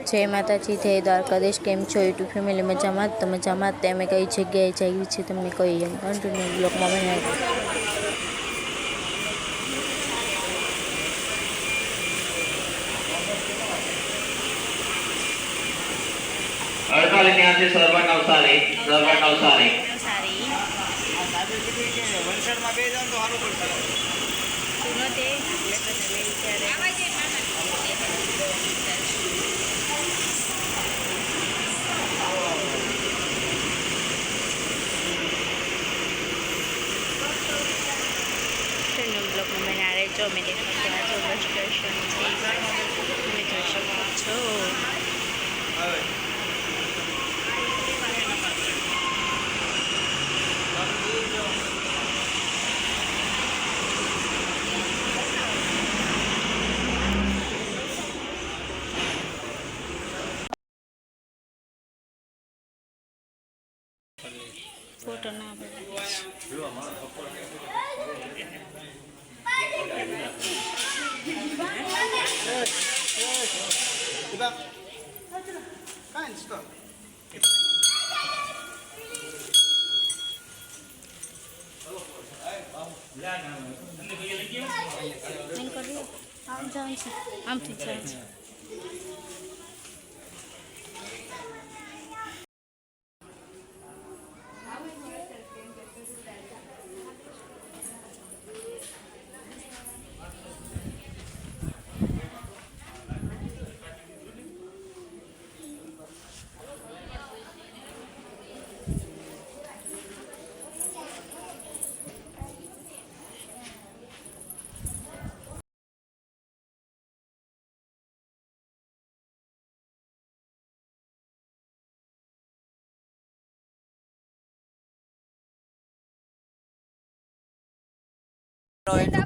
જય માતાજી, જય દ્વારકાધીશ. કેમ છો યુટ્યુબ ફેમિલી? મજામાં તો મજામાં. તે અમે કઈ જગ્યાએ જઈએ છીએ તમને કહીએ એમ કન્ટિન્યુ બ્લોગમાં બનાવી. અડતાલીસ ત્યાંથી સરવટ નવસારી વલસાડમાં બે જાવ તો સારું પડશે. બ્લોગમાં મને આ રહેજો. મેં દેખાડતી જો બસ સ્ટેશન છે, તમે જોઈ શકો છો. ફોટો ના આમથી જાય છે.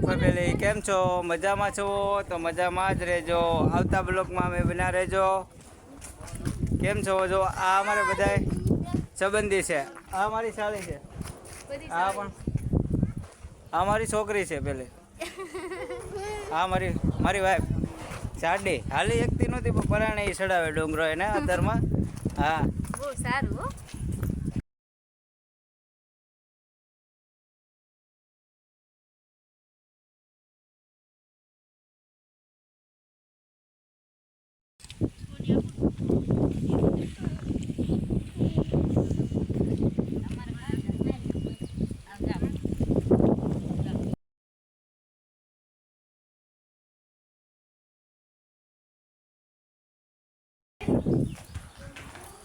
ફેમિલી કેમ છો? મજામાં છો? તો મજામાં જ રહેજો. આવતા બ્લોકમાં અમે બના રહેજો. કેમ છો? જો આ અમારે બધા સંબંધી છે. આ મારી સાળી છે. આ પણ આ મારી છોકરી છે. પેલી આ મારી વાઈફ સાડી હાલી એકતી નહોતી પણ પરાણે એ ચડાવે ડુંગરો એને અત્યારમાં. હા બહુ સારું.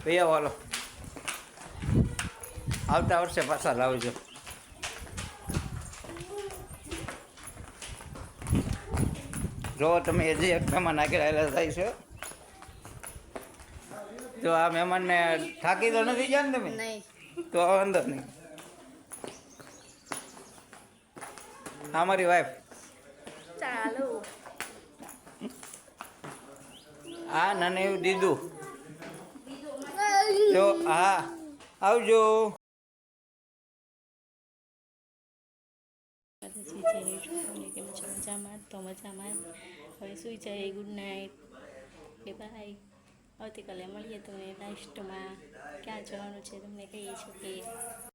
ભૈયા વાલો આવતા વર્ષે પાછા લાવજો. જો તમે હજી એક મહેમાન નાખેલા થાય છે. જો આ મહેમાનને થાકી તો નથી ગયા ને તમે? તો અંદર નહીં. હા મારી વાઈફ. ચાલો હા નાને એવું દીધું. જો હા આવજો. કેમ છો? મજામાં તો મજામાં. હવે સુઈ જાય. Good night, bye. આવતીકાલે મળીએ તમને લાસ્ટમાં. ક્યાં જવાનું છે તમને કહીએ છીએ કે